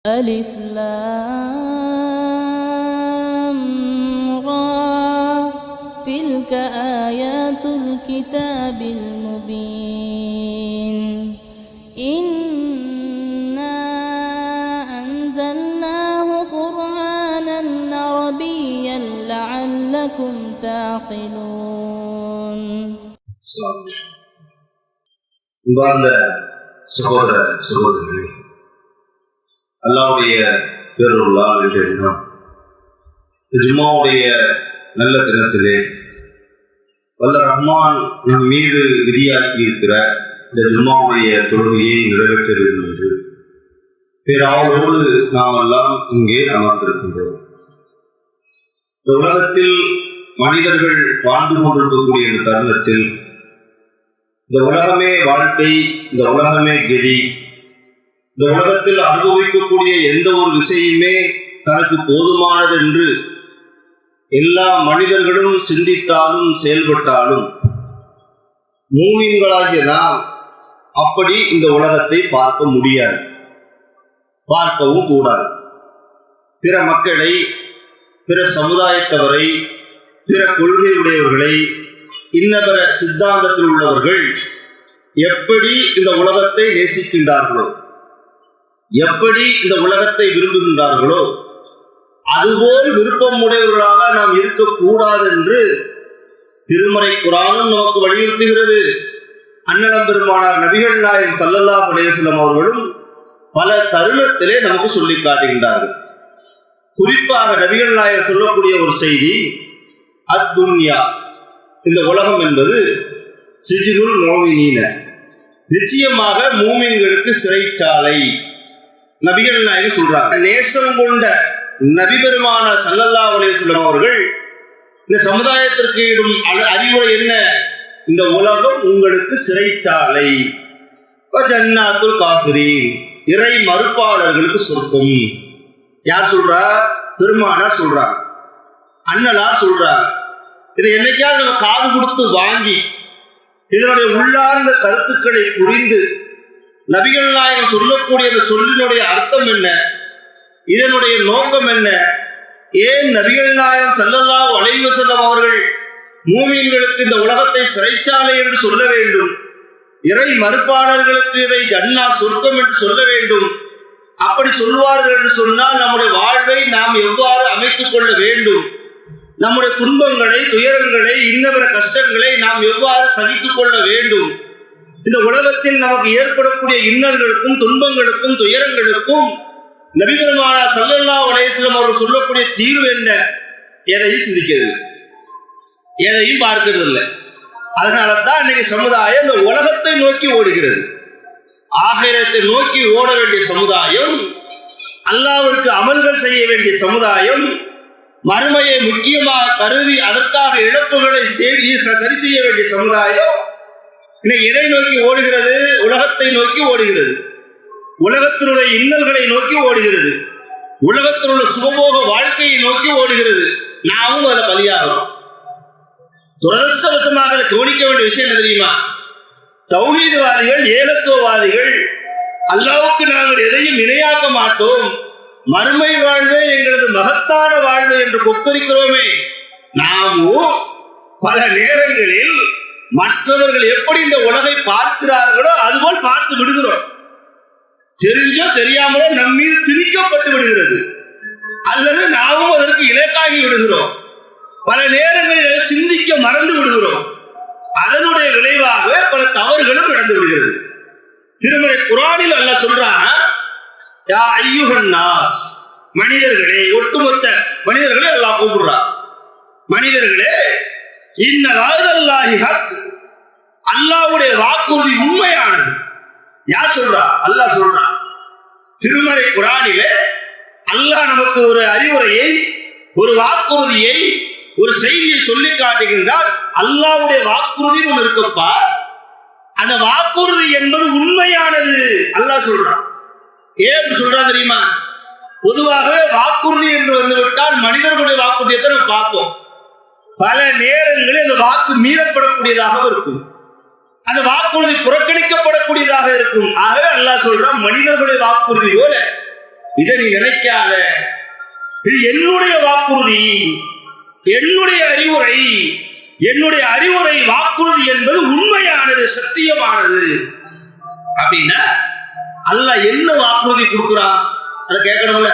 ألف لام را تلك آيات الكتاب المبين إنا أنزلناه قرآنا عربيا لعلكم تعقلون. சகோதர சகோதரிகளே, அல்லாஹ்வுடைய பேரருளால் இன்றைய தினம் ஜும்மாவுடைய நல்ல தினத்திலே வல்ல ரஹ்மான் நம் மீது விதியாக்கி இருக்கிற இந்த ஜும்மாவுடைய தொழுகையை நிறைவேற்ற வேண்டும் என்று பேராவலோடு நாம் எல்லாம் இங்கே அமர்ந்திருக்கின்றோம். இந்த உலகத்தில் மனிதர்கள் வாழ்ந்து கொண்டிருக்கக்கூடிய இந்த தருணத்தில் இந்த உலகமே வாழ்க்கை, இந்த உலகமே கெதி, இந்த உலகத்தில் அனுபவிக்கக்கூடிய எந்த ஒரு விஷயமே தனக்கு போதுமானது என்று எல்லா மனிதர்களும் சிந்தித்தாலும் செயல்பட்டாலும் மூமின்களாகிய நாம் அப்படி இந்த உலகத்தை பார்க்க முடியாது, பார்க்கவும் கூடாது. பிற மக்களை, பிற சமுதாயத்தவரை, பிற கொள்கையுடையவர்களை, இன்னபிற சித்தாந்தத்தில் உள்ளவர்கள் எப்படி இந்த உலகத்தை நேசிக்கின்றார்களோ, எப்படி இந்த உலகத்தை விரும்புகின்றார்களோ அதுபோல் விருப்பம் உடையவர்களாக நாம் இருக்கக்கூடாது என்று திருமறை குர்ஆனும் நமக்கு வலியுறுத்துகிறது. அண்ணலம் பெருமானார் நபிகள் நாயகம் ஸல்லல்லாஹு அலைஹி வஸல்லம் அவர்களும் பல தருணத்திலே நமக்கு சொல்லி காட்டுகின்றார்கள். குறிப்பாக நபிகள் நாயகம் சொல்லக்கூடிய ஒரு செய்தி, அத்துன்யா, இந்த உலகம் என்பது சிஜ்னுல் முஃமினீன, நிச்சயமாக மூமின்களுக்கு சிறைச்சாலை. நபிகள் நாயகம் சொல்றாங்க. நேசம் கொண்ட நபி பெருமானார் ஸல்லல்லாஹு அலைஹி வஸல்லம் அவர்கள் இந்த சமுதாயத்திற்கு இடும் அறிவுரை என்ன? இந்த உலகம் உங்களுக்கு சிறைச்சாலை. ஜன்னாத்துல் காஃபிரீன், இறை மறுப்பாளர்களுக்கு சொர்க்கம். யார் சொல்றா? பெருமானார் சொல்றாங்க, அண்ணலார் சொல்றாங்க. இதை என்னைக்காவது நம்ம காது கொடுத்து வாங்கி இதனுடைய உள்ளார்ந்த கருத்துக்களை புரிந்து நபிகள் நாயகம் சொல்லக்கூடிய இந்த சொல்லினுடைய அர்த்தம் என்ன, இதனுடைய நோக்கம் என்ன, ஏன் நபிகள் நாயகம் ஸல்லல்லாஹு அலைஹி வஸல்லம் அவர்கள் மூமின்களுக்கு இந்த உலகத்தை சிறைச்சாலை என்று சொல்ல வேண்டும், இறை மறுப்பாளர்களுக்கு இதை ஜன்னத் சொர்க்கம் என்று சொல்ல வேண்டும், அப்படி சொல்வார்கள் என்று சொன்னால் நம்முடைய வாழ்வை நாம் எவ்வாறு அமைத்துக் கொள்ள வேண்டும், நம்முடைய துன்பங்களை, துயரங்களை, இன்னபிற கஷ்டங்களை நாம் எவ்வாறு சகித்துக் கொள்ள வேண்டும், இந்த உலகத்தில் நமக்கு ஏற்படக்கூடிய இன்னல்களுக்கும் துன்பங்களுக்கும் துயரங்களுக்கும் நபி பெருமானார் ஸல்லல்லாஹு அலைஹி வஸல்லம் அவர்கள் சொல்லக்கூடிய தீர்வு என்ன, எதையும் சிந்திக்கிறது, எதையும் பார்க்கிறது இல்லை. அதனால தான் இன்னைக்கு சமுதாயம் இந்த உலகத்தை நோக்கி ஓடுகிறது. ஆகிரத்தை நோக்கி ஓட வேண்டிய சமுதாயம், அல்லாஹ்விற்கு அமல்கள் செய்ய வேண்டிய சமுதாயம், மறுமையை முக்கியமாக கருதி அதற்காக இழப்புகளை சரி செய்ய வேண்டிய சமுதாயம் இன்னைக்கு எதை நோக்கி ஓடுகிறது? உலகத்தை நோக்கி ஓடுகிறது. உலகத்தினுடைய இன்னல்களை நோக்கி ஓடுகிறது. உலகத்தினுள்ள சுகபோக வாழ்க்கையை நோக்கி ஓடுகிறது. நாமும் அதில் பலியாகிறோம். துரதிர்ஷ்டவசமாக அதை கவனிக்க வேண்டிய விஷயம் என்ன தெரியுமா? தௌஹீத்வாதிகள், ஏகத்துவவாதிகள், அல்லாஹ்வுக்கு நாங்கள் எதையும் இணையாக்க மாட்டோம், மறுமை வாழ்வே எங்களது மகத்தான வாழ்வு என்று கொக்கரிக்கிறோமே, நாமும் பல நேரங்களில் மற்றவர்கள் எப்படி இந்த உலகை பார்க்கிறார்களோ அதுபோல் பார்த்து விடுகிறோம். தெரிஞ்சோ தெரியாமலோ நம் மீது திணிக்கப்பட்டு விடுகிறது, அல்லது நாமும் அதற்கு இலக்காகி விடுகிறோம். பல நேரங்களில் சிந்திக்க மறந்து விடுகிறோம். அதனுடைய விளைவாக பல தவறுகளும் நடந்து விடுகிறது. திருமறை குர்ஆனில் அல்லாஹ் சொல்றான், யா அய்யுஹன் நாஸ், மனிதர்களே, ஒட்டுமொத்த மனிதர்களே அல்லாஹ் கூப்பிடுறான். மனிதர்களே, இன்ன வஅதல்லாஹி ஹக், அல்லாஹ்வுடைய வாக்குறுதி உண்மையானது. யார் சொல்றா? அல்லாஹ் சொல்றான். திருமறை குர்ஆனிலே அல்லாஹ் நமக்கு ஒரு அறிவுரையை, ஒரு வாக்குறுதியை, ஒரு செய்தியை சொல்லி காட்டுகின்றார். அல்லாஹ்வுடைய வாக்குறுதி ஒன்று இருக்கப்பா, அந்த வாக்குறுதி என்பது உண்மையானது அல்லாஹ் சொல்றான். ஏன் சொல்றான் தெரியுமா? பொதுவாக வாக்குறுதி என்று வந்துவிட்டால் மனிதர்களுடைய வாக்குறுதியை நம்ம பார்ப்போம். பல நேரங்களில் அந்த வாக்கு மீறப்படக்கூடியதாக இருக்கும், அந்த வாக்குறுதி புறக்கணிக்கப்படக்கூடியதாக இருக்கும். ஆகவே அல்லாஹ் சொல்றான், மனிதர்களுடைய வாக்குறுதி போல இதை நீ நினைக்காத, இது என்னுடைய வாக்குறுதி, என்னுடைய அறிவுரை. என்னுடைய அறிவுரை வாக்குறுதி என்பது உண்மையானது, சத்தியமானது. அப்படின்னா அல்லாஹ் என்ன வாக்குறுதி கொடுக்குறான் அதை கேட்கணும்ல,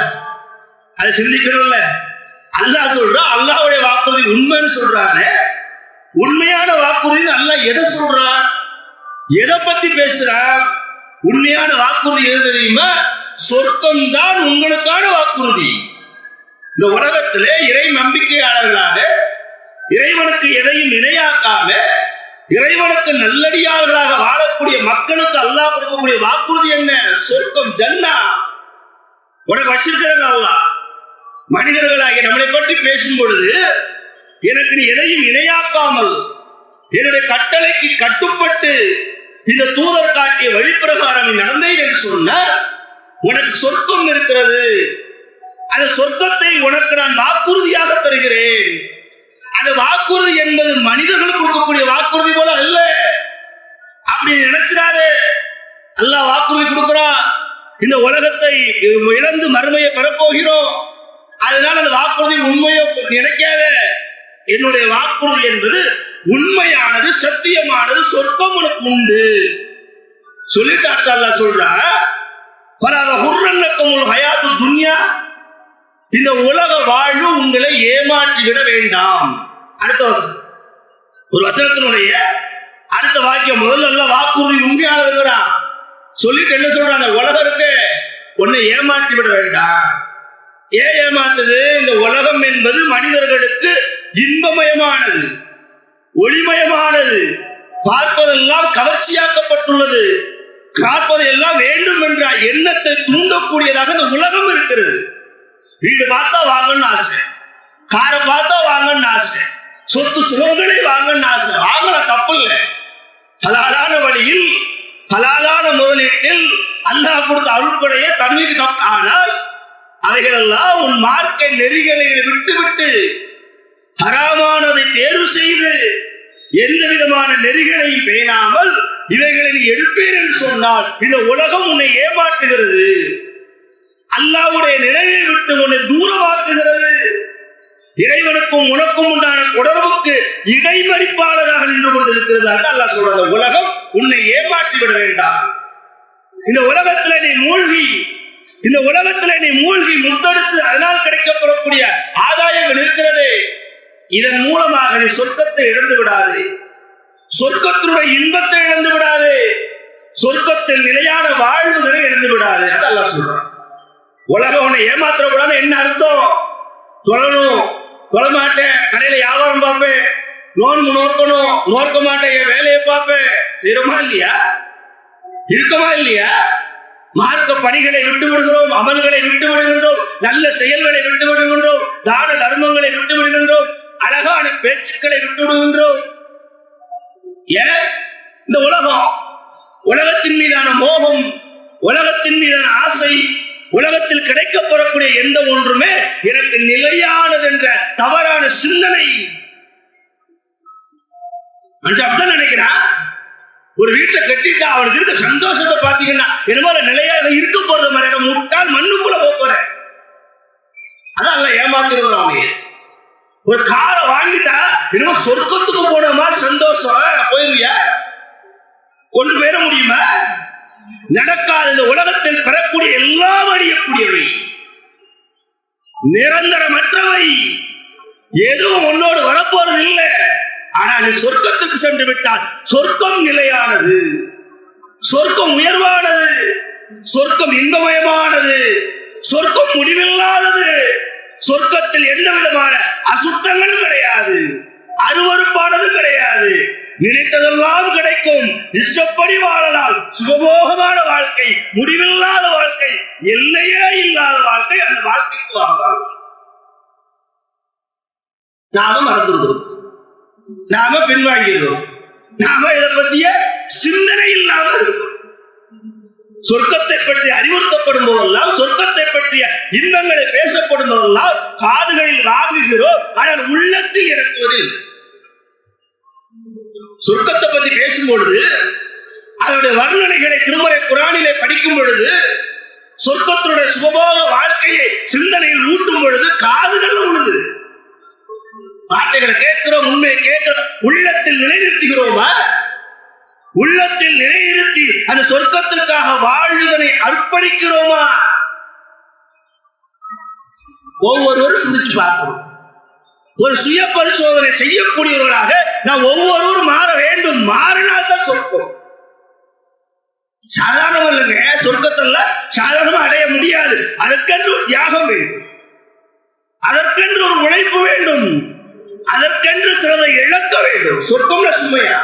அதை சிந்திக்கணும்ல. அல்லாஹ் சொல்றான், அல்லாஹ்வுடைய வாக்குறுதி உண்மைன்னு சொல்றானே, உண்மையான வாக்குறுதி அல்லாஹ் எதை சொல்றான், எதை பத்தி பேசுறான்? உண்மையான வாக்குறுதி எது தெரியுமா? சொர்க்கம் தான் உங்களுக்கான வாக்குறுதி. இந்த உலகத்திலே இறை நம்பிக்கையாளர்களாக, இறைவனுக்கு எதையும் இணையாக்காம, இறைவனுக்கு நல்லடியார்களாக வாழக்கூடிய மக்களுக்கு அல்லாஹ் கொடுக்கக்கூடிய வாக்குறுதி என்ன? சொர்க்கம், ஜன்னா. உனக்கு வச்சிருக்கிறாங்க அல்லாஹ். மனிதர்களாகிய நம்மளை பற்றி பேசும் பொழுது, எனக்கு நீ எதையும் இணையாக்காமல் என்னுடைய கட்டளைக்கு கட்டுப்பட்டு இந்த தூதர் காட்டிய வழிப்பிரகாரம் நடந்தேன் என்று சொன்னார், உனக்கு சொர்க்கம் இருக்கிறது. அந்த சொர்க்கத்தை உனக்கு நான் வாக்குறுதியாக தருகிறேன். அந்த வாக்குறுதி என்பது மனிதர்களுக்கு கொடுக்கக்கூடிய வாக்குறுதி போல அல்ல. அப்படி நினைச்சிடாதே. அல்லாஹ் வாக்குறுதி கொடுக்கிறான், இந்த உலகத்தை இழந்து மறுமையை பெறப்போகிறோம், அதனால அந்த வாக்குறுதி உண்மையோ நினைக்காத. என்னுடைய வாக்குறுதி என்பது உண்மையானது, சத்தியமானது, சொர்க்கம் உனக்கு உண்டு சொல்லிட்டு அல்லாஹ் சொல்றான், துன்யா, இந்த உலக வாழ்வு உங்களை ஏமாற்றி விட வேண்டாம். அடுத்த ஒரு வசனத்தினுடைய அடுத்த வாக்கியம் முதல்ல வாக்குறுதி உண்மையாக இருக்கிறான் சொல்லிட்டு என்ன சொல்றாங்க, உலகருக்கு உன்னை ஏமாற்றி விட வேண்டாம். ஏன் ஏமாத்துது? இந்த உலகம் என்பது மனிதர்களுக்கு இன்பமயமானது, ஒளிமயமானது, பார்ப்பதெல்லாம் கவர்ச்சியாக்கப்பட்டுள்ளது, காப்பதெல்லாம் வேண்டும் என்ற எண்ணத்தை தூண்டக்கூடியதாக இந்த உலகம் இருக்கிறது. வீடு பார்த்தா வாங்கன்னு ஆசை, காரை பார்த்தா வாங்கன்னு ஆசை, சொத்து சுகங்களை வாங்கன்னு ஆசை. வாங்கலாம், தப்பு இல்லை. ஹலாலான வழியில், ஹலாலான முதலீட்டில் அல்லாஹ் கொடுத்த அருட்கொடையை தன்மைக்கு தப்பு. ஆனால் அவைகளெல்லாம் உன் மார்க்கை நெறிகளை விட்டுவிட்டு ஹராமானதை தேர்வு செய்து எந்த விதமான நெறிகளையும் பேணாமல் இவைகளை நீ எடுப்பேன் என்று சொன்னால் இந்த உலகம் உன்னை ஏமாற்றுகிறது, அல்லாஹ்வுடைய நிலையை விட்டு உன்னை தூரமாக்குகிறது, இறைவனுக்கும் உனக்கும் உண்டான தொடர்புக்கு இடைமறிப்பாளராக நின்று கொண்டிருக்கிறது. அல்லாஹ் சொல்ற, உலகம் உன்னை ஏமாற்றி விட வேண்டாம். இந்த உலகத்துல நீ மூழ்கி, இந்த உலகத்துல நீ மூழ்கி முத்தெடுத்து அதனால் கிடைக்கப்படக்கூடிய ஆதாயங்கள் இருக்கிறது. இதன் மூலமாக நீ சொர்க்கத்தை இழந்து விடாது, சொர்க்கத்தினுடைய இன்பத்தை இழந்து விடாது, சொர்க்கத்தில் நிலையான வாழ்வுகளை இழந்து விடாது. அல்லாஹ் சொல்றான், உலகம் உன்னை ஏமாற்றக்கூடாது. என்ன அர்த்தம்? தொழணும், தொழமாட்டேன், கடையில வியாபாரம் பார்ப்பேன், நோன்பு நோக்கணும், நோக்க மாட்டேன், என் வேலையை பார்ப்பேன், சிரமமா இல்லையா? இருக்குமா இல்லையா? மார்க்க பணிகளை விட்டு விடுகிறோம், அமல்களை விட்டு விடுகின்றோம், நல்ல செயல்களை விட்டு விடுகின்றோம், தான தர்மங்களை விட்டு விடுகின்றோம், அழகான பேச்சுக்களை விட்டு விடுகின்றோம். ஏன்? இந்த உலகம், உலகத்தின் மீதான மோகம், உலகத்தின் மீதான ஆசை, உலகத்தில் கிடைக்கப்படக்கூடிய எந்த ஒன்றுமே எனக்கு நிலையானது என்ற தவறான சிந்தனை. அப்படிதான் நினைக்கிறான். ஒரு வீட்டை கட்டிட்டா அவனுக்கு இருக்க சந்தோஷத்தை பார்த்தீங்கன்னா என்னமோ நிலையாக இருக்க போறது மாதிரி முட்டால் மண்ணுக்குள்ள போறேன். அதான் ஏமாத்துறது. அவனே ஒரு காரை வாங்கிட்டா என்னமோ சொர்க்கத்துக்கு போன மாதிரி சந்தோஷம். போயிருவியா? கொண்டு போயிட முடியுமா? நடக்காத. இந்த உலகத்தில் பெறக்கூடிய எல்லாம் அழியக்கூடியவை, நிரந்தரமற்றவை, எதுவும் உன்னோடு வரப்போறது இல்லை. ஆனா நீ சொர்க்கத்துக்கு சென்று விட்டால் சொர்க்கம் நிலையானது, சொர்க்கம் உயர்வானது, சொர்க்கம் இன்பமயமானது, சொர்க்கம் முடிவில்லாதது, சொர்க்கத்தில் எந்த விதமான அசுத்தங்களும் கிடையாது, அருவருப்பானது கிடையாது, நினைத்ததெல்லாம் கிடைக்கும், இஷ்டப்படி வாழலாம், சுகபோகமான வாழ்க்கை, முடிவில்லாத வாழ்க்கை, எல்லையே இல்லாத வாழ்க்கை. அந்த வாழ்க்கைக்கு வாழலாம். நாம மறந்துடுவோம், நாம பின்வாங்கிடுவோம், நாம இதை பற்றிய சிந்தனை இல்லாமல் இருக்கும். சொர்க்கத்தை பற்றி அறிவுறுத்தப்படும் போதெல்லாம், சொர்க்கத்தை பற்றிய இன்பங்களை பேசப்படும் போதெல்லாம் காதுகளில் வாங்குகிறோம், ஆனால் உள்ளத்தில் இறக்குவது. சொர்க்கத்தை பற்றி பேசும் பொழுது, அதனுடைய வர்ணனைகளை திருமறை குரானிலே படிக்கும் பொழுது, சொர்க்கத்தினுடைய சுகபோக வாழ்க்கையை சிந்தனையில் ஊட்டும் பொழுது காதுகள் உழுது. வார்த்தைகளை கேட்கிறோம், உண்மையை கேட்கிறோம், உள்ளத்தில் நிலைநிறுத்துகிறோமா? உள்ளத்தில் நிலைநிறுத்தி அந்த சொர்க்கத்திற்காக வாழ்வதனை அர்ப்பணிக்கிறோமா? ஒவ்வொருவரும் சிந்திச்சு பார்க்கணும். ஒரு சுய பரிசோதனை செய்யக்கூடியவர்களாக நாம் ஒவ்வொருவரும் மாற வேண்டும். மாறினால் தான் சொர்க்கம். சாதாரணம் இல்லைங்க, சொர்க்கத்தெல்லாம் சாதாரணமா அடைய முடியாது. அதற்கென்று ஒரு தியாகம் வேண்டும், அதற்கென்று ஒரு உழைப்பு வேண்டும், அதற்கென்று சிலதை இழக்க வேண்டும். சொர்க்கம்ல சுமையா?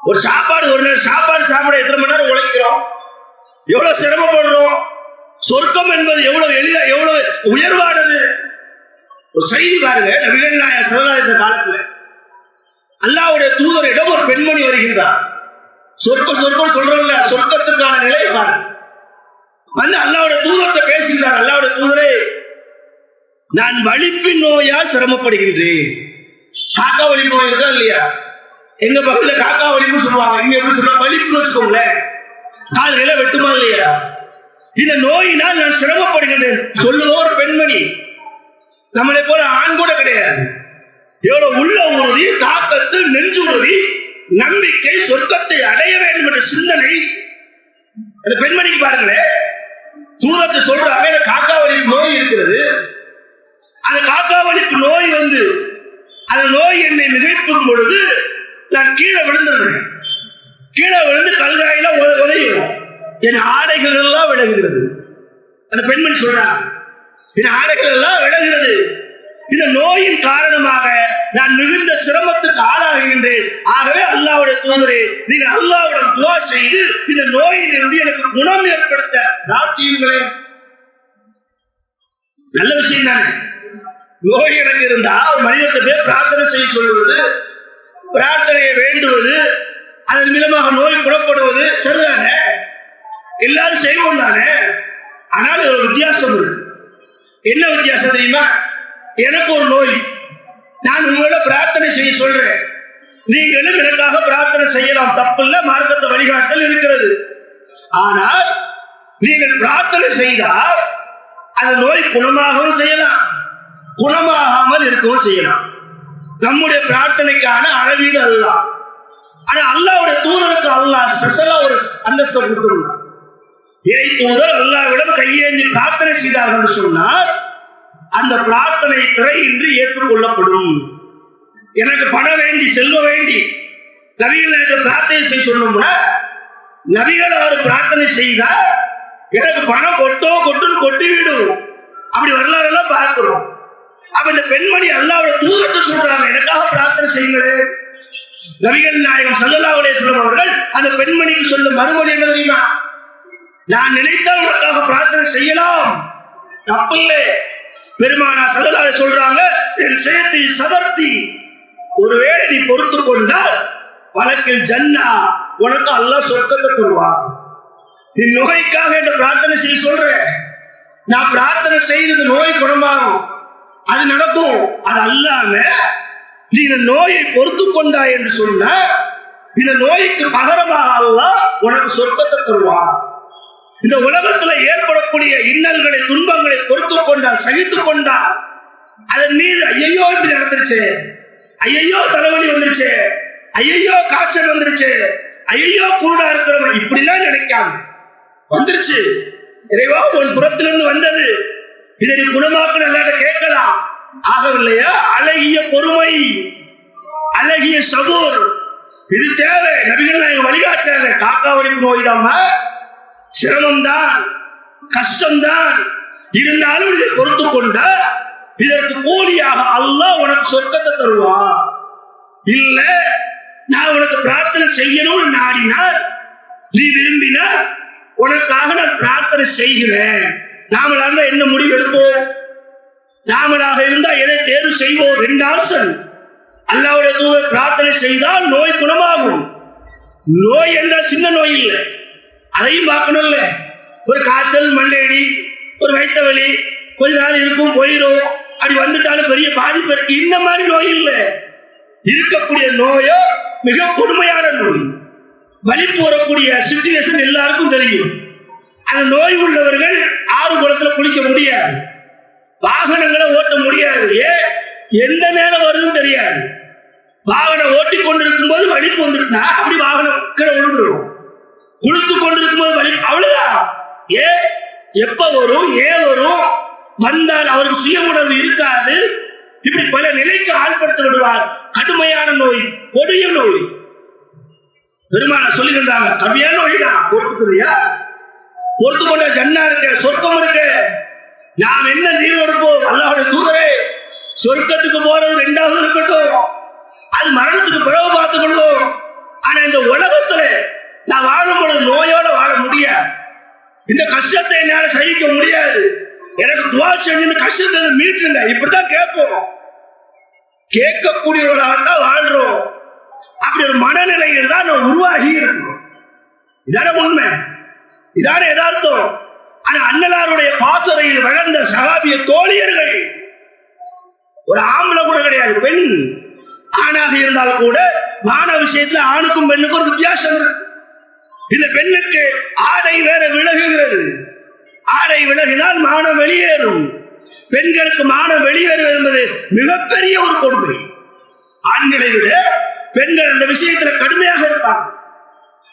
ஒரு சாப்பாடு, ஒரு நேரம் சாப்பாடு சாப்பிட எத்தனை மணி நேரம் உழைக்கிறோம், எவ்வளவு சிரமப்படுறோம். சொர்க்கம் என்பது எவ்வளவு எளிதா, எவ்வளவு உயர்வானது. ஒரு செய்தி பாருங்க, நபிகள் நாயகம் ஸல்லல்லாஹு அலைஹி காலத்துல அல்லாஹ்வுடைய தூதரிடம் ஒரு பெண்மணி வருகின்றார். சொர்க்கம் சொர்க்கம் சொல்றோம்ல, சொர்க்கத்திற்கான நிலையை பாருங்க. வந்து அல்லாஹ்வுடைய தூதர்கிட்ட பேசுகிறார். அல்லாஹ்வுடைய தூதரே, நான் வலிப்பின் நோயால் சிரமப்படுகின்றேன். காக்கா வலிப்பு நோய் இருக்கா இல்லையா? எங்க பக்கத்துல காக்கா வலிப்பு சொல்லுவாங்க, இங்க எப்படி சொல்லுவாங்க? வலிப்புன்னு வச்சுக்கோங்களேன். கால் நிலை வெட்டுமா இல்லையா? இந்த நோயினால் நான் சிரமப்படுகின்றேன் சொல்லுவோ ஒரு பெண்மணி. நம்மளை போல ஆண் கூட கிடையாது. எவ்வளவு உள்ள உறுதி, தாக்கத்து, நெஞ்சு உறுதி, நம்பிக்கை, சொர்க்கத்தை அடைய வேண்டும் என்ற சிந்தனை அந்த பெண்மணிக்கு பாருங்களேன். தூதத்தை சொல்றாங்க, காக்கா வலிப்பு நோய் இருக்கிறது. அந்த காக்கா வலிப்பு நோய் வந்து அந்த நோய் என்னை மிகைப்பும் பொழுது நான் கீழே விழுந்துருந்தேன். கீழே விழுந்து கல்காயில உதயும், என் ஆடைகள் எல்லாம் விலகுகிறது. அந்த பெண்மணி சொல்றாங்க, என் ஆடைகள் எல்லாம் விலகுகிறது. இந்த நோயின் காரணமாக நான் மிகுந்த சிரமத்துக்கு ஆளாகின்றேன். ஆகவே அல்லாஹ்வுடைய தூதரே, நீங்க அல்லாஹ்வுடன் துஆ செய்து இந்த நோயிலிருந்து எனக்கு குணம் ஏற்படுத்த பிரார்த்தியுங்களே. நல்ல விஷயம் தானே. நோய் எனக்கு இருந்தா மனிதத்தை போய் பிரார்த்தனை செய்ய சொல்வது, பிரார்த்தனையை வேண்டுவது, அதன் மூலமாக நோய் குணப்படுவது சரிதானே, எல்லாரும் செய்வோம் தானே. ஆனால் ஒரு வித்தியாசம் இருக்கு. என்ன வித்தியாசம் தெரியுமா? எனக்கு ஒரு நோய், நான் உங்களோட பிரார்த்தனை செய்ய சொல்றேன், நீங்களும் எனக்காக பிரார்த்தனை செய்யலாம், தப்பில்லை, மார்க்கத்தை வழிகாட்டல் இருக்கிறது. ஆனால் நீங்கள் பிரார்த்தனை செய்தால் அந்த நோய் குணமாகவும் செய்யலாம், குணமாகாமல் இருக்கவும் செய்யலாம். நம்முடைய பிரார்த்தனைக்கான அளவீடு அதுதான். ஆனா அல்லாஹ்வுடைய தூதருக்கு அல்லாஹ் ஸ்பெஷலா ஒரு அந்தஸ்து கொடுத்துள்ளார். இறை தூதர் அல்லாஹ்விடம் கையேந்தி பிரார்த்தனை செய்தார்கள் என்று சொன்னால் அந்த பிரார்த்தனை திரையின்றி ஏற்றுக்கொள்ளப்படும். எனக்கு பணம் வேண்டி, செல்வ வேண்டி நபிகள் பிரார்த்தனை செய்ய சொன்னோம்னா, நபிகள் பிரார்த்தனை செய்தா எனக்கு பணம் கொட்டுன்னு கொட்டிவிடும். அப்படி வரலாறு எல்லாம் பார்க்கிறோம். அப்ப இந்த பெண்மணி அல்லாஹ்வுடைய தூதர்கிட்ட சொல்றாங்க, எனக்காக பிரார்த்தனை செய்யுங்களே. நபிகள் நாயகம் ஸல்லல்லாஹு அலைஹி வஸல்லம் அவர்கள் அந்த பெண்மணிக்கு சொல்ல மறுமொழி என்ன தெரியுமா? நான் நினைத்தால் உனக்காக பிரார்த்தனை செய்யலாம், தப்பில்லை. பெருமானார் ஸல்லல்லாஹு அலைஹி சொல்றாங்க, என் சேத்தி சபர்த்தி, ஒருவேளை நீ பொறுத்து கொண்டால் வழக்கில் ஜன்னா, உனக்கு அல்லாஹ் சொர்க்கத்தை தருவான். நீ நோய்க்காக என்று பிரார்த்தனை செய்ய சொல்றேன், நான் பிரார்த்தனை செய்தது நோய் குணமாகும், அது நடக்கும். அது அல்லாம நீ இந்த நோயை பொறுத்து கொண்டாய் என்று சொன்ன, இந்த நோய்க்கு பகரமாக அல்லாஹ் உனக்கு சொர்க்கத்தை தருவான். இந்த உலகத்துல ஏற்படக்கூடிய இன்னல்களை, துன்பங்களை பொறுத்து கொண்டால், சகித்துக் கொண்டால், அதன் மீது ஐயோ இப்படி நடந்துருச்சு, ஐயோ தலைவலி வந்துருச்சு, ஐயோ காய்ச்சல் வந்துருச்சு, ஐயோ குருடா இருக்கிறவன், இப்படிலாம் நினைக்காம வந்துருச்சு, இறைவா உன் புறத்திலிருந்து வந்தது, இதை நீ குணமாக்க நல்லா கேட்கலாம். ஆகவில்லையா? அழகிய பொறுமை, அழகிய சபூர், இது தேவை. நபிகள் நாயகம் வழிகாட்டுறாங்க. காக்கா வலிப்பு நோய் தான், சிரமம்தான், கஷ்டம்தான், இருந்தாலும் இதை பொறுத்து கொண்ட இதற்கு கூலியாக அல்லாஹ் உனக்கு சொர்க்கத்தை தருவான். இல்ல நான் உனக்கு பிரார்த்தனை செய்யணும்னு நாடினால், நீ விரும்பினா உனக்காக நான் பிரார்த்தனை செய்கிறேன். நாமளாக என்ன முடிவு எடுப்போம்? நாமளாக இருந்தா எதை தேர்வு செய்வோம்? 2 ஆப்ஷன். அல்லாஹ்வுடைய தூதர் பிரார்த்தனை செய்தால் நோய் குணமாகும். நோய் என்றால் சின்ன நோய் இல்லை, அதையும் பார்க்கணும்ல. ஒரு காய்ச்சல், மண்டையடி, ஒரு வயிற்று வலி கொஞ்ச நாள் இருக்கும், போயிடும், அப்படி வந்துட்டாலும் பெரிய பாதிப்பு இருக்கு. இந்த மாதிரி நோய் இல்லை. இருக்கக்கூடிய நோயோ மிக கொடுமையான நோய். வலிப்பு வரக்கூடிய சிச்சுவேஷன் எல்லாருக்கும் தெரியும். அந்த நோய் உள்ளவர்கள் ஆறு குளத்துல குளிக்க முடியாது, வாகனங்களை ஓட்ட முடியாது. எந்த நேரம் வருதுன்னு தெரியாது. வாகனம் ஓட்டி கொண்டிருக்கும் போது வலிப்பு வந்துட்டுனா அப்படி வாகனம் கீழே விழுந்துடும். குளித்து கொண்டிருக்கும் போது வலி, அவ்வளவுதான். எப்ப வரும், ஏன் வரும், வந்தால் அவருக்கு சுய உணர்வு இருக்காது. இப்படி பல நிலைக்கு ஆள்படுத்த விடுவார். கடுமையான நோய், கொடிய நோய். பெருமான சொல்லுகின்றாங்க, கடுமையான நோய் தான். பொறுத்துக்குறியா? பொறுத்து கொண்ட ஜன்னா இருக்கு, சொர்க்கம் இருக்கு. நாம் என்ன நீர் கொடுப்போம்? அல்லாஹ்வுடைய தூதரே, சொர்க்கத்துக்கு போறது ரெண்டாவது இருக்கட்டும், அது மரணத்துக்கு பிறகு பார்த்துக் கொள்வோம். ஆனா இந்த உலகத்துல நான் வாழும் பொழுது நோயோட வாழ முடியாது. இந்த கஷ்டத்தை என்னால சகிக்க முடியாது. எனக்கு துவா செஞ்சு இந்த கஷ்டத்தை மீட்டுங்க, இப்படிதான் கேட்போம். கேட்கக்கூடியவர்களாக வாழ்றோம். அப்படி ஒரு மனநிலையில் தான் நான் உருவாகி இருக்கணும். இதான உண்மை, இதான யதார்த்தம். ஆனா அன்னலாருடைய பாசறையில் வளர்ந்த சஹாபிய தோழியர்கள், ஒரு ஆம்பளை கூட கிடையாது, பெண். ஆணாக இருந்தால் கூட மான விஷயத்துல ஆணுக்கும் பெண்ணுக்கும் ஒரு வித்தியாசம் இருக்கு. இந்த பெண்ணுக்கு ஆடை வேற விலகுகிறது. ஆடை விலகினால் மானம் வெளியேறும். பெண்களுக்கு மானம் வெளியேறுவது என்பது மிகப்பெரிய ஒரு கொடுமை. ஆண்களை விட பெண்கள் அந்த விஷயத்துல கடுமையாக இருப்பாங்க.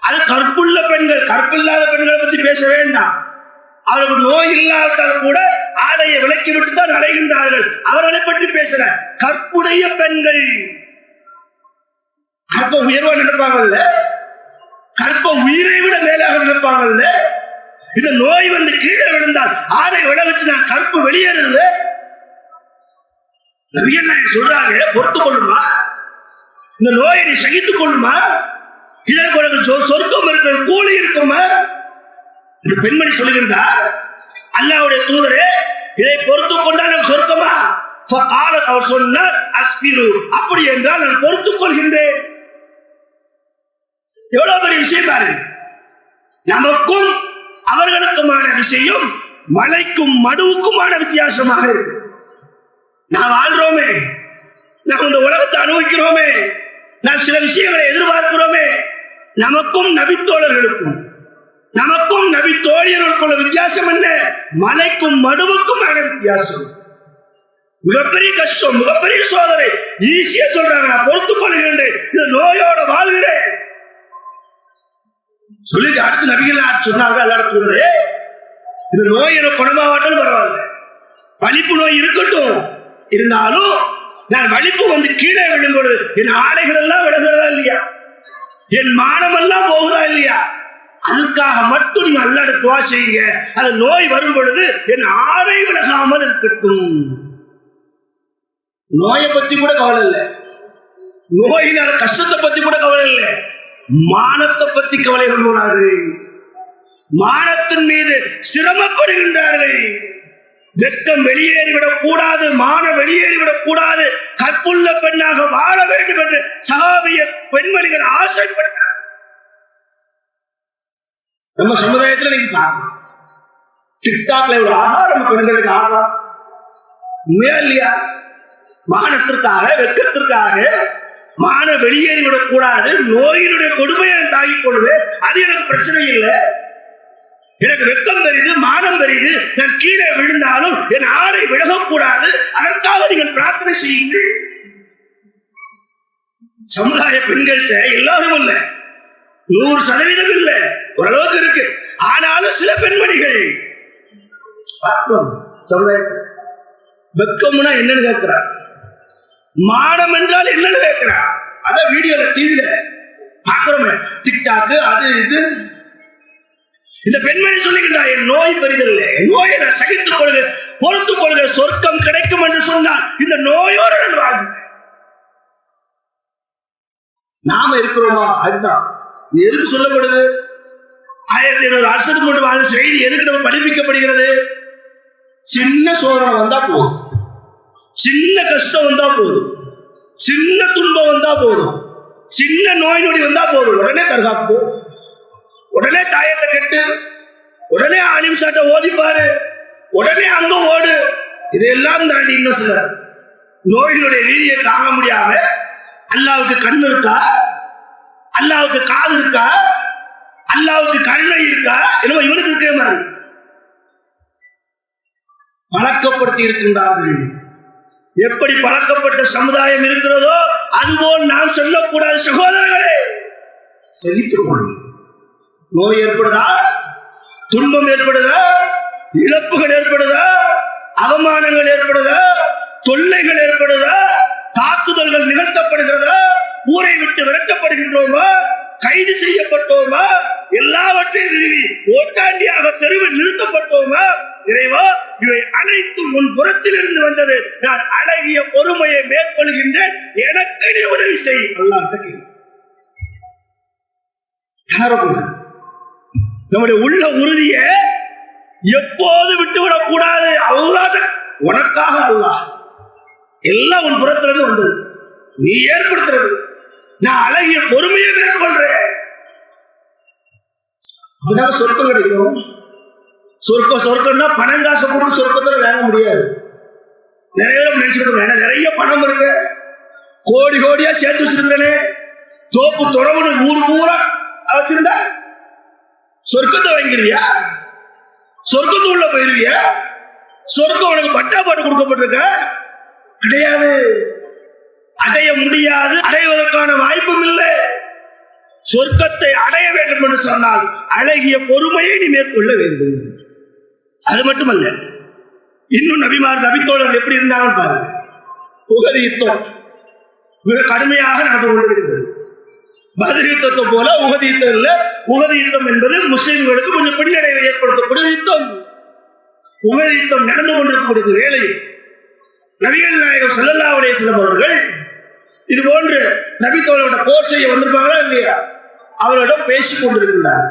அது கற்புள்ள பெண்கள், கற்பில்லாத பெண்களை பத்தி பேச வேண்டாம். அவர்களுக்கு நோய் இல்லாவிட்டால் கூட ஆடையை விலக்கி விட்டு தான் அடைகின்றார்கள். அவர்களை பற்றி பேசுற கற்புடைய பெண்கள் கற்ப உயர்வா நினைப்பாங்கல்ல, கற்ப உயிரை விட மேலாக நினைப்பாங்கல்ல. இந்த நோய் வந்து கீழே விழுந்தால் ஆடை விளைவிச்சு நான் கற்பு வெளியேறது சொல்றாங்க. பொறுத்துக் கொள்ளுமா, இந்த நோயை நீ சகித்துக் கொள்ளுமா, இதற்கு உனக்கு சொர்க்கம் இருக்கிற கூலி இருக்குமா? இந்த பெண்மணி சொல்லுகின்றார், அல்லாஹ்வுடைய தூதரே, இதை பொறுத்துக் கொண்டால் நான் சொர்க்கமா? அவர் சொன்னார், அஸ்பிரு, அப்படி என்றால் நான் பொறுத்துக் கொள்கின்றேன். எவ்வளவு பெரிய விஷயம் பாருங்க. நமக்கும் அவர்களுக்குமான விஷயம் மலைக்கும் மடுவுக்குமான வித்தியாசமாக இருக்கு. நான் வாழ்றோமே, நாம் இந்த உலகத்தை அனுபவிக்கிறோமே, நாம் சில விஷயங்களை எதிர்பார்க்கிறோமே. நமக்கும் நபித்தோழர்களுக்கும் நமக்கும் நபி தோழியர்களுக்குள்ள வித்தியாசம் என்ன? மலைக்கும் மடுவுக்குமான வித்தியாசம். மிகப்பெரிய கஷ்டம், மிகப்பெரிய சோதனை. ஈஸியா சொல்றாங்க, நான் பொறுத்துக் கொள்கின்றேன், இந்த நோயோட வாழ்கிறேன் சொல்லிட்டு அடுத்து நபிகள் சொன்னாங்க, எல்லாருக்கும் இந்த நோய் எனக்கு குணமாவாட்டும் பரவாயில்ல, வலிப்பு நோய் இருக்கட்டும், இருந்தாலும் நான் வலிப்பு வந்து கீழே விடும் பொழுது என் ஆடைகள் எல்லாம் விலகிறதா இல்லையா, என் மானம் எல்லாம் போகுதா இல்லையா, அதுக்காக மட்டும் நீங்க அல்லாஹ்ட துஆ செய்யுங்க. அந்த நோய் வரும் பொழுது என் ஆடை விலகாமல் இருக்கட்டும். நோயை பத்தி கூட கவலை இல்லை, நோயினால கஷ்டத்தை பத்தி கூட கவலை இல்லை, மானத்தை பத்தி கவலை கொள்கிறார்கள். மானத்தின் மீது சிரமப்படுகின்றார்கள். வெட்கம் வெளியேறிவிடக் கூடாது, மானம் வெளியேறிவிடக் கூடாது, கற்புள்ள பெண்ணாக வாழ வேண்டும் என்று சஹாபிய பெண்மணிகள் ஆசைப்பட்டார். நம்ம சமுதாயத்தில் நீங்க பார்க்கலாம், டிக்டாக்ல ஒரு ஆகாரம் பெண்களுக்கு ஆகலாம் இல்லையா? மானத்திற்காக, வெட்கத்திற்காக மான வெளியேறிவிடக் கூடாது, நோயினுடைய கொடுமையை தாங்கிக் கொள்வேன், அது எனக்கு பிரச்சனை இல்லை, எனக்கு வெட்கம் தெரியுது, மானம் தெரியுது, நான் கீழே விழுந்தாலும் என் ஆடை விலகக்கூடாது, அதற்காக நீங்கள் பிரார்த்தனை செய்யுங்கள். சமுதாய பெண்கள்கிட்ட எல்லாரும் இல்லை, 100% இல்லை, ஓரளவுக்கு இருக்கு. ஆனாலும் சில பெண்மணிகள் சமுதாயத்தில் வெட்கம்னா என்னன்னு கேட்கிறார், மானம் என்றால் என்னன்னு கேட்கிறார். அதான் வீடியோல டிவியில பார்க்கிறோமே, டிக்டாக் அது இது. இந்த பெண்மணி சொல்லுகின்றார், என் நோய் பெரிதில்லை, என் நோயை நான் சகித்துக் கொள்கிறேன், பொறுத்துக் கொள்கிறேன், சொர்க்கம் கிடைக்கும் என்று சொன்னால் இந்த நோயோடு நான் வாழ்கிறேன். நாம இருக்கிறோமா? அதுதான் எதுக்கு சொல்லப்படுது? 1500 வருஷத்துக்கு மட்டும் வாழ்ந்த செய்தி எதுக்கு நம்ம படிப்பிக்கப்படுகிறது? சின்ன சோதனை வந்தா போதும், சின்ன கஷ்டம் வந்தா போதும், சின்ன துன்பம் வந்தா போதும், சின்ன நோய் நொடி வந்தா போதும், உடனே தற்காப்பு, உடனே தாயத்தை கட்டு, உடனே ஆலிம் சாட்டை ஓதிப்பாரு, உடனே அங்க ஓடு. இதெல்லாம் தாண்டி இன்னும் சில நோயினுடைய வீதியை தாங்க முடியாம, அல்லாவுக்கு கண்ணு இருக்கா, அல்லாவுக்கு காது இருக்கா, அல்லாவுக்கு கருணை இருக்கா? என்னமோ இவனுக்கு இருக்கிற மாதிரி பழக்கப்படுத்தி இருக்கின்றார்கள். எப்படி பழக்கப்பட்ட சமுதாயம் இருக்கிறதோ அதுபோல் நாம் சொல்லக்கூடாது. சகோதரர்களே, செழித்துக் கொள்ளும். நோய் ஏற்படுதா, துன்பம் ஏற்படுதா, இழப்புகள் ஏற்படுதா, அவமானங்கள் ஏற்படுதா, தொல்லைகள் ஏற்படுதா, தாக்குதல்கள் நிகழ்த்தப்படுகிறதா, ஊரை விட்டு விரட்டப்படுகின்றோமா, கைது செய்யப்பட்டோமா, எல்லாவற்றையும் நிறுவி ஓட்டாண்டியாக தெருவில் நிறுத்தப்பட்டோமா? இறைவா, இவை அனைத்தும் உன் புறத்தில் இருந்து வந்தது. நான் அழகிய பொறுமையை மேற்கொள்கின்றேன், எனக்கு நீ உதவி செய். அல்லாஹ்ட்ட நம்முடைய உள்ள உறுதியை எப்போது விட்டுவிடக் கூடாது. அல்லாஹ் உனக்காக, அல்லாஹ் எல்லாம் உன் புறத்திலிருந்து வந்தது, நீ ஏற்படுத்துறது. நான் அழகிய பொறுமையை மேற்கொள்றேன். அப்பதான் சொர்க்கம் கிடைக்கும். சொர்க்கம்னா பணம் காசு போட்டு சொர்க்கத்துல வாங்க முடியாது. நிறைய பேர் நினைச்சுட்டு நிறைய பணம் இருக்கு, கோடி கோடியா சேர்த்து வச்சிருக்கிறேனே, தோப்பு துறவுன்னு ஊர் பூரா வச்சிருந்தா சொர்க்கத்தை வாங்கிருவியா? சொர்க்கத்து உள்ள போயிருவியா? சொர்க்கம் உனக்கு பட்டா பாட்டு கொடுக்கப்பட்டிருக்க கிடையாது. அடைய முடியாது, அடைவதற்கான வாய்ப்பும் இல்லை. சொர்க்கத்தை அடைய வேண்டும் என்று சொன்னால் அழகிய பொறுமையை நீ மேற்கொள்ள வேண்டும். அது மட்டுமல்ல, இன்னும் நபிமார் நபித்தோழர் எப்படி இருந்தாங்க பாருங்க. உஹது யுத்தம் மிக கடுமையாக நடந்து கொண்டிருக்கிறது. பத்ர் யுத்தத்தை போல உஹது யுத்தம் இல்ல. உஹது யுத்தம் என்பது முஸ்லிம்களுக்கு கொஞ்சம் பின்னடைவை ஏற்படுத்தக்கூடிய யுத்தம். உஹது யுத்தம் நடந்து கொண்டிருக்கக்கூடிய வேளையில் நபிகள் நாயகம் ஸல்லல்லாஹு அலைஹி வஸல்லம் அவர்கள் இது போன்று நபித்தோழரோட போர் செய்ய வந்திருப்பாங்களா இல்லையா? அவர்களிடம் பேசிக் கொண்டிருக்கின்றார்,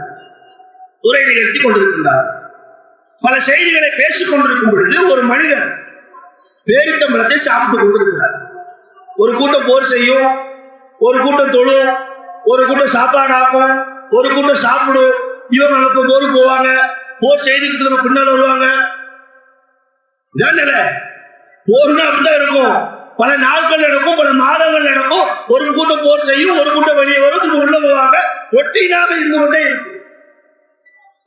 உரை நிகழ்த்தி கொண்டிருக்கின்றார். பல செய்திகளை பேசிக் கொண்டிருக்கும் பொழுது ஒரு மனிதர் பேரித்தம்பழத்தை சாப்பிட்டுக் கொண்டிருக்கிறார். ஒரு கூட்டம் போர் செய்யும், ஒரு கூட்டம் தொழும், ஒரு கூட்டம் சாப்பாடு ஆக்கும், ஒரு கூட்டம் சாப்பிடும். இவங்க நமக்கு போருக்கு போவாங்க, போர் செய்துக்கிட்டு நம்ம பின்னால் வருவாங்க. இதான் நிலை. போர்னா அப்படிதான் இருக்கும். பல நாட்கள் நடக்கும், பல மாதங்கள் நடக்கும். ஒரு கூட்டம் போர் செய்யும், ஒரு கூட்டம் வெளியே வரும், உள்ள போவாங்க. ஒட்டினாக இருந்து கொண்டே இருக்கும்.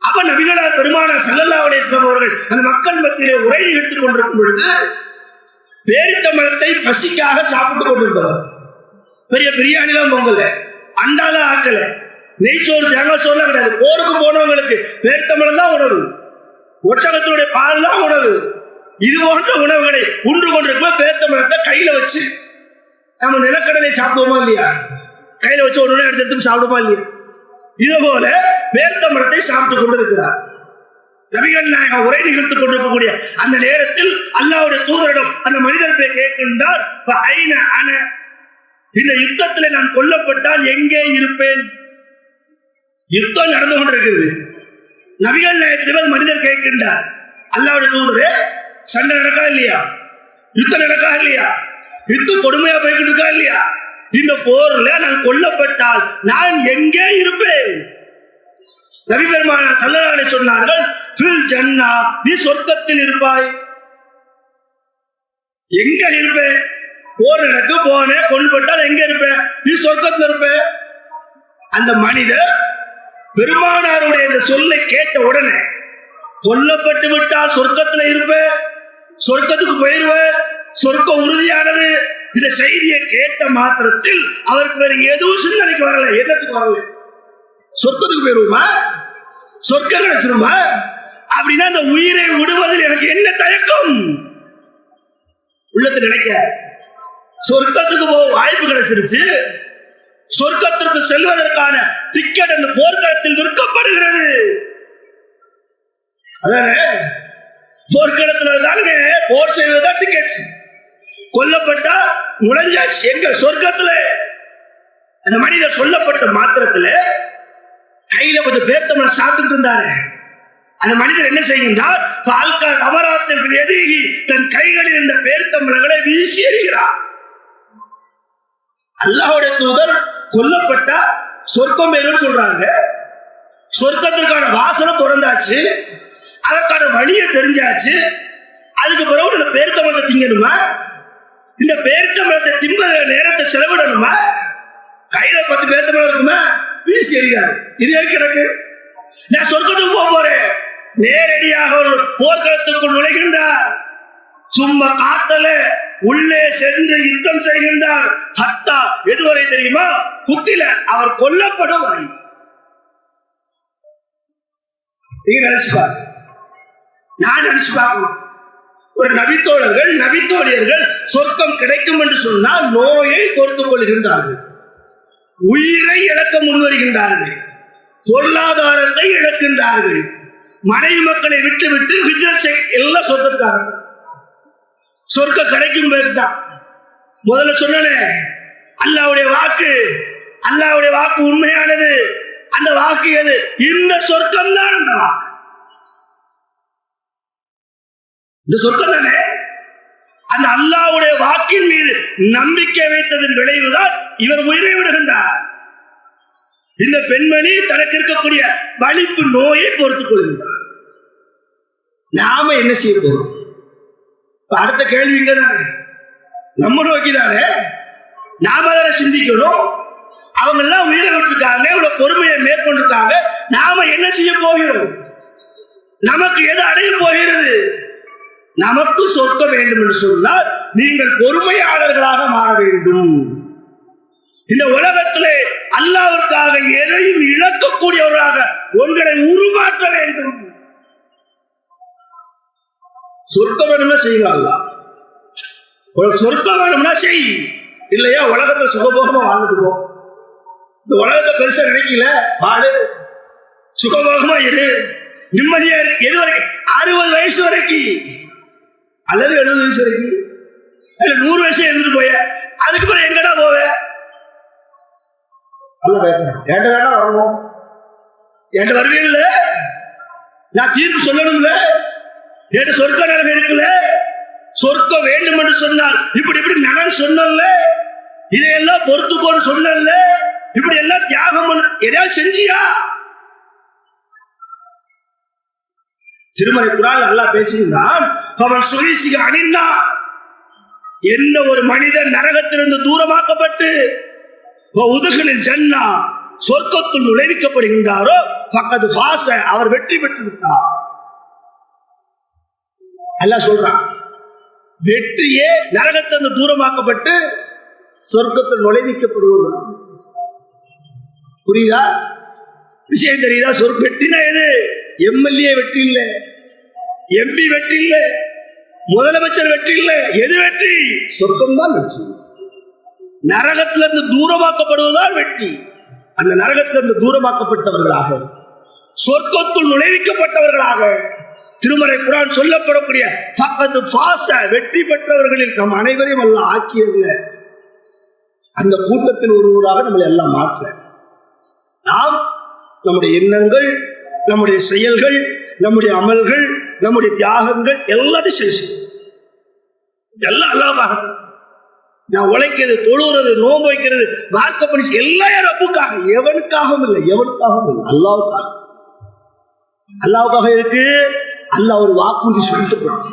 அப்ப நபிகளார் பெருமானார் ஸல்லல்லாஹு அலைஹி வஸல்லம் அவர்கள் அந்த மக்கள் மத்தியிலே உரை நிகழ்த்திக் கொண்டிருக்கும் பொழுது பேரித்தம்பழத்தை பசிக்காக சாப்பிட்டுக் கொண்டிருந்தவர். பெரிய பிரியாணிலாம் பொங்கல, அண்டால ஆக்கல, நெய்ச்சோறு தேங்காய் சோறுலாம் கிடையாது. போருக்கு போனவங்களுக்கு பேரித்தம்பழம் தான் உணவு, ஒட்டகத்தினுடைய பால் தான் உணவு. இது போன்ற உணவுகளை உண்டு கொண்டிருக்கும் பேரித்தம்பழத்தை கையில வச்சு நம்ம நிலக்கடலை சாப்பிடுவோமா இல்லையா? கையில வச்சு ஒன்று எடுத்து சாப்பிடுவோமா இல்லையா? இது போல பேரித்தம்பழத்தை சாப்பிட்டுக் கொண்டிருக்கிறார். நபிகள் நாயகம் உரை நிகழ்த்திக் கொண்டிருக்கக்கூடிய அந்த நேரத்தில் அல்லாஹ்வுடைய தூதரிடம் அந்த மனிதர் போய் கேட்கின்றார், இந்த யுத்தத்தில் நான் கொல்லப்பட்டால் எங்கே இருப்பேன்? யுத்தம் நடந்து கொண்டிருக்கிறது. நபிகள் நாயகத்திடம் மனிதர் கேட்கின்றார், அல்லாஹ்வுடைய தூதரே, சண்டை நடக்கா இல்லையா? யுத்தம் நடக்கா இல்லையா? யுத்தம் கொடுமையா போய்கிட்டு இருக்கா இல்லையா? இந்த போர்ல நான் கொல்லப்பட்டால் நான் எங்கே இருப்பேன்? நபி பெருமானார் ஸல்லல்லாஹு அலைஹி வஸல்லம் சொன்னார்கள், ஃபில் ஜன்னா, நீ சொர்க்கத்தில் இருப்பாய். எங்க இருப்பேன்? போர் நடக்கு, போனே கொல்லப்பட்டால் எங்க இருப்பேன்? நீ சொர்க்கத்தில் இருப்பேன். அந்த மனிதர் பெருமானாருடைய இந்த சொல்லை கேட்ட உடனே, கொல்லப்பட்டு விட்டால் சொர்க்கத்தில் இருப்பேன், சொர்க்கத்துக்கு போயிருவேன், சொர்க்கம் உறுதியானது, இந்த செய்தியை கேட்ட மாத்திரத்தில் அவருக்கு வேற எதுவும் சிந்தனைக்கு வரல. என்னத்துக்கு வரல? சொர்க்கத்துக்கு போயிருவோமா? சொர்க்கம் கிடைச்சிருமா? அப்படின்னா அந்த உயிரை விடுவதில் எனக்கு என்ன தயக்கம்? உள்ளத்து நினைக்க சொர்க்கத்துக்கு போக வாய்ப்பு கிடைச்சிருச்சு. சொர்க்கத்திற்கு செல்வதற்கான டிக்கெட் அந்த போர்க்களத்தில் விற்கப்படுகிறது. அதானே போர்க்களத்தில் தானே போர் செய்வதுதான் டிக்கெட். கொல்லப்பட்டா நுழைஞ்சாச்சு எங்க? சொர்க்கத்துல. அந்த மனிதர் சொல்லப்பட்ட மாத்திரத்துல கையில கொஞ்சம் பேர்த்தம்பழம் சாப்பிட்டு இருந்தாரு. அந்த மனிதர் என்ன செய்கின்றார்? தன் கைகளில் இந்த பேர்த்தம்பழங்களை வீசி எறிகிறார். அல்லாஹ்வுடைய தூதர் கொல்லப்பட்டா சொர்க்கம் பேருன்னு சொல்றாங்க. சொர்க்கத்திற்கான வாசனை திறந்தாச்சு, அதற்கான வழியை தெரிஞ்சாச்சு. அதுக்கு பிறகு இந்த பேர்த்தம்பழத்தை திங்கணுமா? இந்த பேர்த்தம்பழத்தை தின்பத நேரத்தை செலவிடணுமா? கையில 10 பேர்த்தம்பழம் இருக்குமா? வீசி எறிகிறார். இது எனக்கு நான் சொர்க்கத்துக்கு போக போறேன். நேரடியாக ஒரு போர்க்களத்துக்குள் நுழைகின்றார். சும்மா காத்தல உள்ளே சென்று யுத்தம் செய்கின்றார். ஹத்தா எதுவரை தெரியுமா? குத்தில அவர் கொல்லப்படும் வரை. நீங்க நினைச்சு பாருங்க, நான் நினைச்சு பார்க்கணும். ஒரு நபித்தோழர்கள் நபித்தோழியர்கள் சொர்க்கம் கிடைக்கும் என்று சொன்னால் நோயை பொறுத்துக் கொள்கின்றார்கள், உயிரை இழக்க முன்வருகின்றார்கள், பொருளாதாரத்தை இழக்கின்றார்கள், மனைவி மக்களை விட்டு விட்டு ஹிஜ்ரத் எல்லாம் சொர்க்கத்துக்காக. சொர்க்கம் கிடைக்கும் தான் முதல்ல சொன்னே. அல்லாஹ்வுடைய வாக்கு, அல்லாஹ்வுடைய வாக்கு உண்மையானது. அந்த வாக்கு எது? இந்த சொர்க்கம் தான். அந்த வாக்கு இந்த சொர்க்கம் தானே. அந்த அல்லாஹ்வுடைய வாக்கின் மீது நம்பிக்கை வைத்ததன் விளைவுதான் இவர் உயிரை விடுகின்றார். இந்த பெண்மணி தனக்கு இருக்கக்கூடிய வலிப்பு நோயை பொறுத்துக் கொள்கின்றார். நாம என்ன செய்ய போறோம்? அடுத்த கேள்வி இங்க தானே, நம்ம நோக்கி தானே. நாம தானே சிந்திக்கணும். அவங்க எல்லாம் உயிரை விட்டுருக்காங்க, இவ்வளவு பொறுமையை மேற்கொண்டிருக்காங்க. நாம என்ன செய்ய போகிறோம்? நமக்கு எது அடைய போகிறது? நமக்கு சொர்க்கம் வேண்டும் என்று சொன்னால் நீங்கள் பொறுமையாளர்களாக மாற வேண்டும். இந்த உலகத்திலே அல்லாஹ்வுக்காக எதையும் இழக்கக்கூடியவர்களாக உங்களை உருமாற்ற வேண்டும். சொர்க்கம் வேணும்னா செய்யலாம். சொர்க்கம் வேணும்னா செய், இல்லையா உலகத்தை சுகபோகமா வாழ்ந்துட்டு போ. இந்த உலகத்தை பெருசா நினைக்கல, வாழு, சுகபோகமா இரு, நிம்மதியா இரு. எது வரைக்கும்? 60 வயசு வரைக்கும் அல்லது 70 வயசு வரைக்கும், 100 வயசு இருந்துட்டு போய. அதுக்கு பிறகு எங்கடா போவ? என்கிட்ட தானே வரணும். என்கிட்ட வருவீங்கல்ல, நான் தீர்ப்பு சொல்லணும்ல. என்கிட்ட சொர்க்க நரகம் இருக்குல்ல. சொர்க்கம் வேண்டும் என்று சொன்னால் இப்படி இப்படி நலன் சொன்னல, இதையெல்லாம் பொறுத்துக்கோன்னு சொன்னல, இப்படி எல்லாம் தியாகம் எதையாவது செஞ்சியா? திருமறை குர்ஆன்ல அல்லாஹ் பேசுகிறான், அவன் சுரீசிக அணிந்தா, எந்த ஒரு மனிதன் நரகத்திலிருந்து தூரமாக்கப்பட்டு உதுகலில் ஜன்னா சொர்க்கத்தில் நுழைவிக்கப்படுகின்றாரோ ஃபக்கத் ஃபாஸ, அவர் வெற்றி பெற்று விட்டார். அல்லாஹ் சொல்றான், வெற்றியே நரகத்திலிருந்து தூரமாக்கப்பட்டு சொர்க்கத்தில் நுழைவிக்கப்படுவது. புரியுதா? விஷயம் தெரியுதா? வெற்றினா எது? எம்எல்ஏ வெற்றி இல்ல, எம்பி வெற்றி இல்ல, முதலமைச்சர் வெற்றி இல்ல. எது வெற்றி? சொர்க்கம் தான் வெற்றி. நரகத்திலிருந்து தூரமாக்கப்படுவதால் வெற்றி. அந்த நரகத்திலிருந்து தூரமாக்கப்பட்டவர்களாக, சொர்க்கத்துள் நுழைவிக்கப்பட்டவர்களாக திருமறை குர்ஆன் சொல்லப்படக்கூடிய ஃபக்கத் ஃபாஸ, வெற்றி பெற்றவர்களில் நம் அனைவரையும் அல்லாஹ் ஆக்கியதில்ல. அந்த கூட்டத்தில் ஒருவராக நம்மளை எல்லாம் மாற்ற நாம் நம்முடைய எண்ணங்கள், நம்முடைய செயல்கள், நம்முடைய அமல்கள், நம்முடைய தியாகங்கள் எல்லாத்தையும் செய்ய எல்லாம் அல்லாஹ்வுக்காக. நான் உழைக்கிறது, தொழுகிறது, நோன்பு வைக்கிறது, மார்க்கப்படி எல்லாம் ரப்புக்காக, எவனுக்காகவும் இல்லை, எவனுக்காகவும் இல்லை, அல்லாஹ்வுக்காக. அல்லாஹ்வுக்காக இருக்கு. அல்லாஹ் ஒரு வாக்குறுதி சொல்லிட்டு போறான்,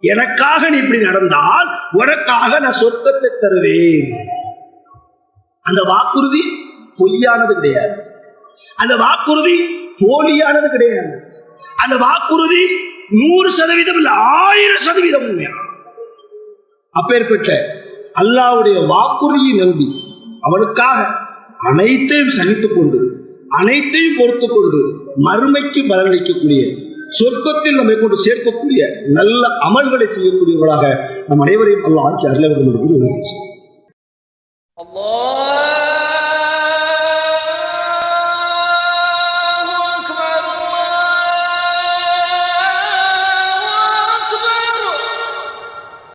எனக்காக நீ இப்படி நடந்தால் உனக்காக நான் சொர்க்கத்தை தருவேன். அந்த வாக்குறுதி பொய்யானது கிடையாது, அந்த வாக்குறுதி போலியானது கிடையாது, அந்த வாக்குறுதி 100% இல்ல, 1000% உண்மையா. அப்பேற்பட்ட அல்லாஹ்வுடைய வாக்குறுதியை நம்பி அவனுக்காக அனைத்தையும் சகித்துக் கொண்டு, அனைத்தையும் பொறுத்துக் கொண்டு, மறுமைக்கு பலனளிக்கக்கூடிய, சொர்க்கத்தில் நம்மை கொண்டு சேர்க்கக்கூடிய நல்ல அமல்களை செய்யக்கூடியவர்களாக நம் அனைவரையும் அல்லாஹ் ஆக்கி அருள வேண்டும் என்று